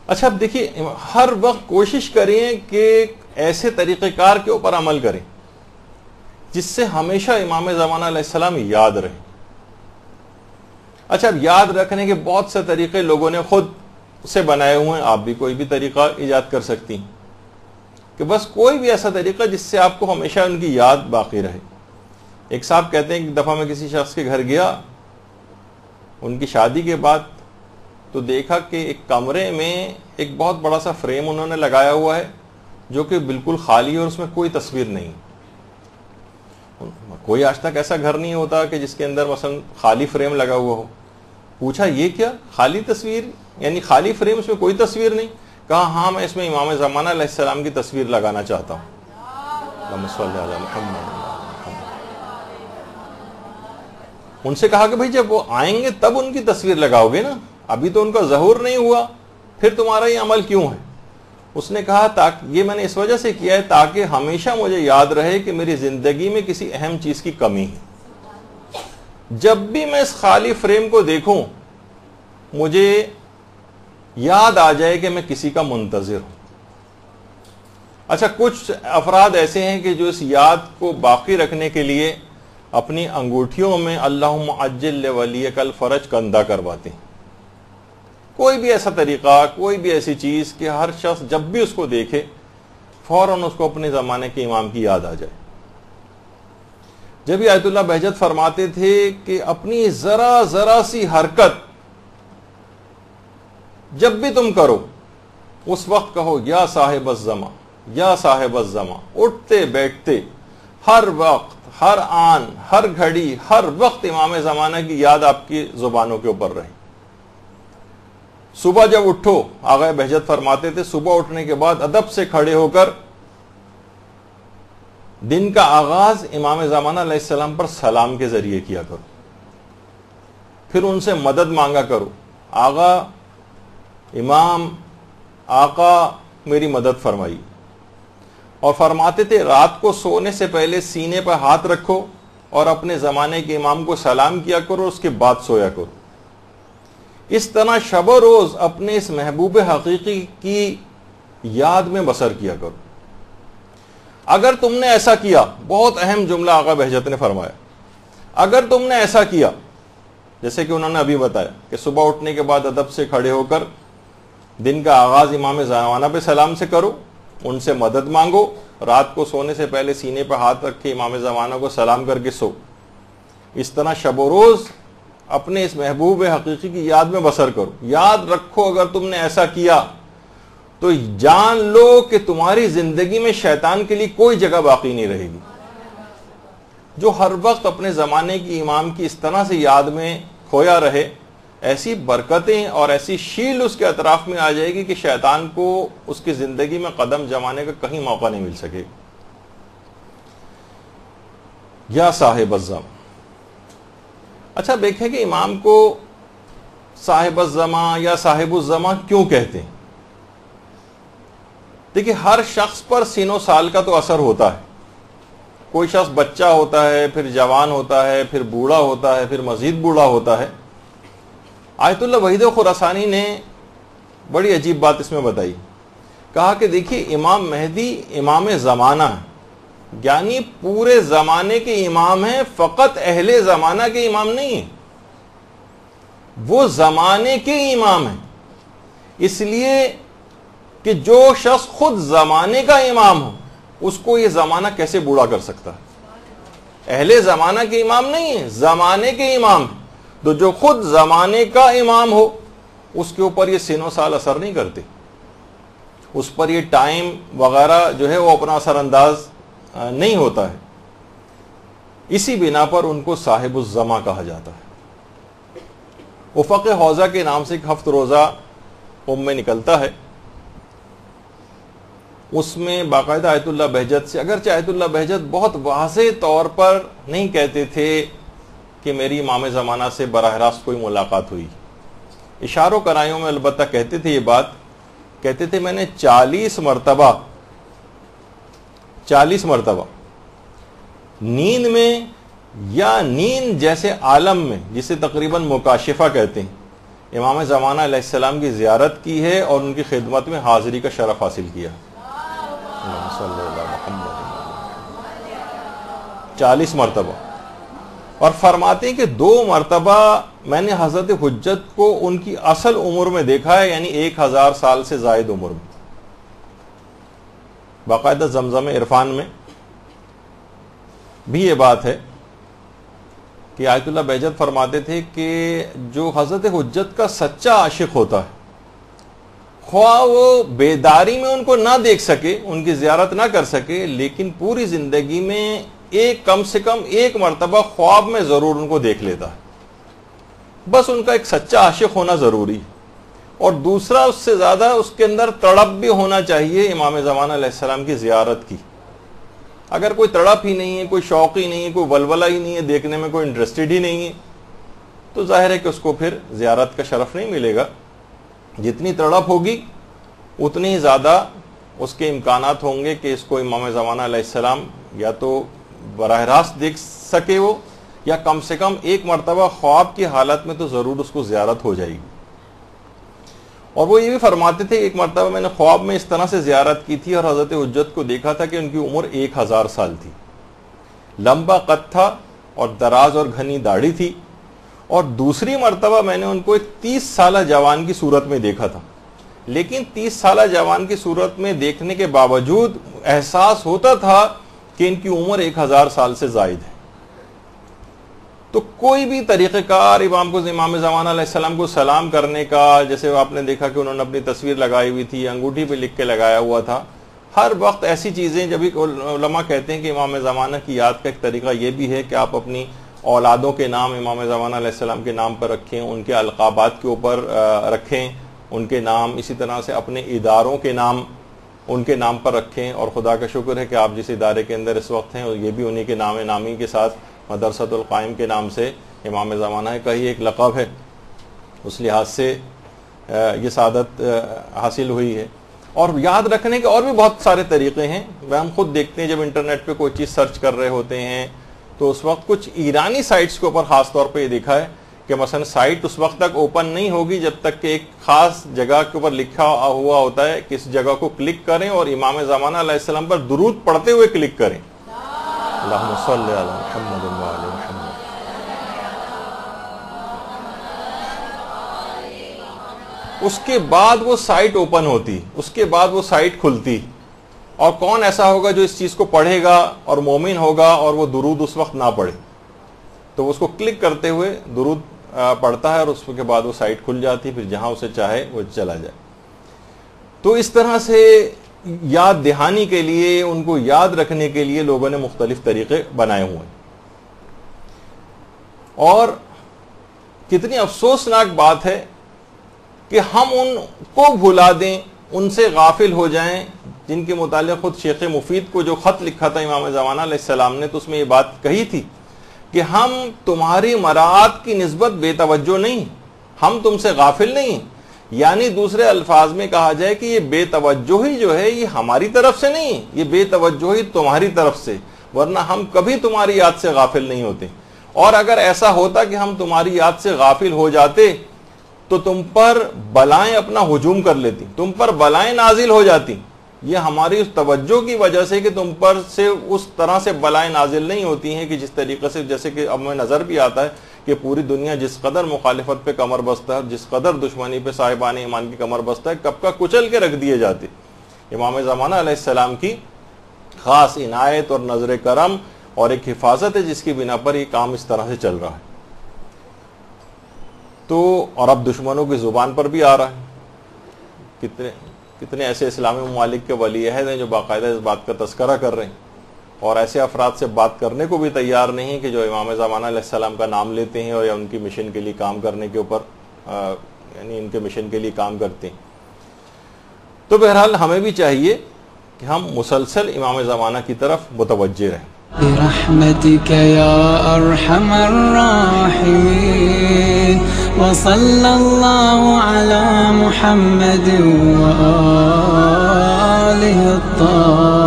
اچھا اب دیکھیے ہر وقت کوشش کریں کہ ایسے طریقہ کار کے اوپر عمل کریں جس سے ہمیشہ امام زمانہ علیہ السلام یاد رہے. اچھا اب یاد رکھنے کے بہت سے طریقے لوگوں نے خود سے بنائے ہوئے ہیں, آپ بھی کوئی بھی طریقہ ایجاد کر سکتی ہیں کہ بس کوئی بھی ایسا طریقہ جس سے آپ کو ہمیشہ ان کی یاد باقی رہے. ایک صاحب کہتے ہیں کہ ایک دفعہ میں کسی شخص کے گھر گیا ان کی شادی کے بعد, تو دیکھا کہ ایک کمرے میں ایک بہت بڑا سا فریم انہوں نے لگایا ہوا ہے جو کہ بالکل خالی ہے اور اس میں کوئی تصویر نہیں. کوئی آج تک ایسا گھر نہیں ہوتا کہ جس کے اندر مثلا خالی فریم لگا ہوا ہو. پوچھا یہ کیا خالی تصویر, یعنی خالی فریم, اس میں کوئی تصویر نہیں؟ کہا ہاں میں اس میں امام زمانہ علیہ السلام کی تصویر لگانا چاہتا ہوں. اللہم صلی علی محمد. ان سے کہا کہ بھئی جب وہ آئیں گے تب ان کی تصویر لگاؤ گے نا, ابھی تو ان کا ظہور نہیں ہوا, پھر تمہارا یہ عمل کیوں ہے؟ اس نے کہا یہ میں نے اس وجہ سے کیا ہے تاکہ ہمیشہ مجھے یاد رہے کہ میری زندگی میں کسی اہم چیز کی کمی ہے. جب بھی میں اس خالی فریم کو دیکھوں مجھے یاد آ جائے کہ میں کسی کا منتظر ہوں. اچھا کچھ افراد ایسے ہیں کہ جو اس یاد کو باقی رکھنے کے لیے اپنی انگوٹھیوں میں اللہم عجل لولیک الفرج کندہ کرواتے ہیں. کوئی بھی ایسا طریقہ, کوئی بھی ایسی چیز کہ ہر شخص جب بھی اس کو دیکھے فوراً اس کو اپنے زمانے کے امام کی یاد آ جائے. جب آیت اللہ بہجت فرماتے تھے کہ اپنی ذرا سی حرکت جب بھی تم کرو اس وقت کہو یا صاحب الزمان, یا صاحب الزمان, اٹھتے بیٹھتے ہر وقت, ہر آن, ہر گھڑی, ہر وقت امام زمانہ کی یاد آپ کی زبانوں کے اوپر رہے. صبح جب اٹھو, آغا بہجت فرماتے تھے صبح اٹھنے کے بعد ادب سے کھڑے ہو کر دن کا آغاز امام زمانہ علیہ السلام پر سلام کے ذریعے کیا کرو, پھر ان سے مدد مانگا کرو, آغا امام آقا میری مدد فرمائی. اور فرماتے تھے رات کو سونے سے پہلے سینے پر ہاتھ رکھو اور اپنے زمانے کے امام کو سلام کیا کرو, اس کے بعد سویا کرو. اس طرح شب و روز اپنے اس محبوب حقیقی کی یاد میں بسر کیا کرو. اگر تم نے ایسا کیا, بہت اہم جملہ آقا بہجت نے فرمایا, اگر تم نے ایسا کیا جیسے کہ انہوں نے ابھی بتایا کہ صبح اٹھنے کے بعد ادب سے کھڑے ہو کر دن کا آغاز امام زمانہ پہ سلام سے کرو, ان سے مدد مانگو, رات کو سونے سے پہلے سینے پہ ہاتھ رکھ کے امام زمانہ کو سلام کر کے سو, اس طرح شب و روز اپنے اس محبوب حقیقی کی یاد میں بسر کرو. یاد رکھو اگر تم نے ایسا کیا تو جان لو کہ تمہاری زندگی میں شیطان کے لیے کوئی جگہ باقی نہیں رہے گی. جو ہر وقت اپنے زمانے کی امام کی اس طرح سے یاد میں کھویا رہے, ایسی برکتیں اور ایسی شیل اس کے اطراف میں آ جائے گی کہ شیطان کو اس کی زندگی میں قدم جمانے کا کہیں موقع نہیں مل سکے. یا صاحب الزمان. اچھا دیکھیں کہ امام کو صاحب الزمان یا صاحب الزمان کیوں کہتے ہیں؟ دیکھیں ہر شخص پر سین و سال کا تو اثر ہوتا ہے. کوئی شخص بچہ ہوتا ہے, پھر جوان ہوتا ہے, پھر بوڑھا ہوتا ہے, پھر مزید بوڑھا ہوتا ہے. آیت اللہ وحید خراسانی نے بڑی عجیب بات اس میں بتائی, کہا کہ دیکھیے امام مہدی امام زمانہ ہے, یعنی پورے زمانے کے امام ہیں, فقط اہل زمانہ کے امام نہیں ہیں, وہ زمانے کے امام ہیں. اس لیے کہ جو شخص خود زمانے کا امام ہو اس کو یہ زمانہ کیسے بوڑھا کر سکتا ہے؟ اہل زمانہ کے امام نہیں ہیں, زمانے کے امام ہیں. تو جو خود زمانے کا امام ہو اس کے اوپر یہ سین و سال اثر نہیں کرتے, اس پر یہ ٹائم وغیرہ جو ہے وہ اپنا اثر انداز نہیں ہوتا ہے. اسی بنا پر ان کو صاحب الزما کہا جاتا ہے. افق حوضہ کے نام سے ایک ہفت روزہ میں نکلتا ہے, اس میں باقاعدہ آیت اللہ بہجت سے, اگرچہ آیت اللہ بہجت بہت واضح طور پر نہیں کہتے تھے کہ میری امام زمانہ سے براہ راست کوئی ملاقات ہوئی, اشاروں کرائیوں میں البتہ کہتے تھے یہ بات, کہتے تھے میں نے 40 مرتبہ نیند میں یا نیند جیسے عالم میں, جسے تقریباً مکاشفہ کہتے ہیں, امام زمانہ علیہ السلام کی زیارت کی ہے اور ان کی خدمت میں حاضری کا شرف حاصل کیا. 40 مرتبہ. اور فرماتے ہیں کہ 2 مرتبہ میں نے حضرت حجت کو ان کی اصل عمر میں دیکھا ہے، یعنی 1000 سال سے زائد عمر میں. باقاعدہ زمزم عرفان میں بھی یہ بات ہے کہ آیت اللہ بہجت فرماتے تھے کہ جو حضرت حجت کا سچا عاشق ہوتا ہے، خواہ وہ بیداری میں ان کو نہ دیکھ سکے، ان کی زیارت نہ کر سکے، لیکن پوری زندگی میں کم سے کم 1 مرتبہ خواب میں ضرور ان کو دیکھ لیتا ہے. بس ان کا ایک سچا عاشق ہونا ضروری ہے. اور دوسرا اس سے زیادہ اس کے اندر تڑپ بھی ہونا چاہیے امام زمانہ علیہ السلام کی زیارت کی. اگر کوئی تڑپ ہی نہیں ہے، کوئی شوق ہی نہیں ہے، کوئی ولولہ ہی نہیں ہے، دیکھنے میں کوئی انٹرسٹڈ ہی نہیں ہے، تو ظاہر ہے کہ اس کو پھر زیارت کا شرف نہیں ملے گا. جتنی تڑپ ہوگی اتنی ہی زیادہ اس کے امکانات ہوں گے کہ اس کو امام زمانہ علیہ السلام یا تو براہ راست دیکھ سکے وہ، یا کم سے کم 1 مرتبہ خواب کی حالت میں تو ضرور اس کو زیارت ہو جائے گی. اور وہ یہ بھی فرماتے تھے 1 مرتبہ میں نے خواب میں اس طرح سے زیارت کی تھی اور حضرت حجت کو دیکھا تھا کہ ان کی عمر 1000 سال تھی، لمبا قد تھا اور دراز اور گھنی داڑھی تھی. اور دوسری مرتبہ میں نے ان کو ایک 30 سالہ جوان کی صورت میں دیکھا تھا، لیکن 30 سالہ جوان کی صورت میں دیکھنے کے باوجود احساس ہوتا تھا کہ ان کی عمر 1000 سال سے زائد ہے. تو کوئی بھی طریقہ کار امام زمانہ علیہ السلام کو سلام کرنے کا، جیسے آپ نے دیکھا کہ انہوں نے اپنی تصویر لگائی ہوئی تھی، انگوٹھی پہ لکھ کے لگایا ہوا تھا، ہر وقت ایسی چیزیں. جب علماء کہتے ہیں کہ امام زمانہ کی یاد کا ایک طریقہ یہ بھی ہے کہ آپ اپنی اولادوں کے نام امام زمانہ علیہ السلام کے نام پر رکھیں، ان کے القابات کے اوپر رکھیں ان کے نام، اسی طرح سے اپنے اداروں کے نام ان کے نام پر رکھیں. اور خدا کا شکر ہے کہ آپ جس ادارے کے اندر اس وقت ہیں یہ بھی انہی کے نام نامی کے ساتھ مدرسۃ القائم کے نام سے امام زمانہ کا ہی ایک لقب ہے. اس لحاظ سے یہ سعادت حاصل ہوئی ہے. اور یاد رکھنے کے اور بھی بہت سارے طریقے ہیں. ہم خود دیکھتے ہیں جب انٹرنیٹ پہ کوئی چیز سرچ کر رہے ہوتے ہیں تو اس وقت کچھ ایرانی سائٹس کے اوپر خاص طور پہ یہ دیکھا ہے کہ مثلا سائٹ اس وقت تک اوپن نہیں ہوگی جب تک کہ ایک خاص جگہ کے اوپر لکھا ہوا ہوتا ہے کہ اس جگہ کو کلک کریں اور امام زمانہ علیہ السلام پر درود پڑھتے ہوئے کلک کریں. اللہم صلی علی محمد و علی محمد. اس کے بعد وہ سائٹ اوپن ہوتی، اس کے بعد وہ سائٹ کھلتی. اور کون ایسا ہوگا جو اس چیز کو پڑھے گا اور مومن ہوگا اور وہ درود اس وقت نہ پڑھے؟ تو اس کو کلک کرتے ہوئے درود پڑھتا ہے اور اس کے بعد وہ سائٹ کھل جاتی، پھر جہاں اسے چاہے وہ چلا جائے. تو اس طرح سے یاد دہانی کے لیے، ان کو یاد رکھنے کے لیے لوگوں نے مختلف طریقے بنائے ہوئے ہیں. اور کتنی افسوسناک بات ہے کہ ہم ان کو بھلا دیں، ان سے غافل ہو جائیں جن کے متعلق خود شیخ مفید کو جو خط لکھا تھا امام زمانہ علیہ السلام نے، تو اس میں یہ بات کہی تھی کہ ہم تمہاری مراعات کی نسبت بے توجہ نہیں، ہم تم سے غافل نہیں. یعنی دوسرے الفاظ میں کہا جائے کہ یہ بے توجہی جو ہے یہ ہماری طرف سے نہیں، یہ بے توجہی تمہاری طرف سے، ورنہ ہم کبھی تمہاری یاد سے غافل نہیں ہوتے. اور اگر ایسا ہوتا کہ ہم تمہاری یاد سے غافل ہو جاتے تو تم پر بلائیں اپنا ہجوم کر لیتی، تم پر بلائیں نازل ہو جاتی. یہ ہماری اس توجہ کی وجہ سے کہ تم پر سے اس طرح سے بلائیں نازل نہیں ہوتی ہیں کہ جس طریقے سے، جیسے کہ اب میں نظر بھی آتا ہے کہ پوری دنیا جس قدر مخالفت پہ کمر بستہ ہے، جس قدر دشمنی پہ صاحبان ایمان کی کمر بستہ ہے، کب کا کچل کے رکھ دیے جاتے. امام زمانہ علیہ السلام کی خاص عنایت اور نظر کرم اور ایک حفاظت ہے جس کی بنا پر یہ کام اس طرح سے چل رہا ہے. تو اور اب دشمنوں کی زبان پر بھی آ رہا ہے. کتنے ایسے اسلامی ممالک کے ولی عہد ہیں جو باقاعدہ اس بات کا تذکرہ کر رہے ہیں اور ایسے افراد سے بات کرنے کو بھی تیار نہیں ہیں کہ جو امام زمانہ علیہ السلام کا نام لیتے ہیں اور یا ان کی مشن کے لیے کام کرنے کے اوپر یعنی ان کے مشن کے لیے کام کرتے ہیں. تو بہرحال ہمیں بھی چاہیے کہ ہم مسلسل امام زمانہ کی طرف متوجہ رہیں. برحمتك يا أرحم الراحمين وصلى الله على محمد وآله الطاهرين.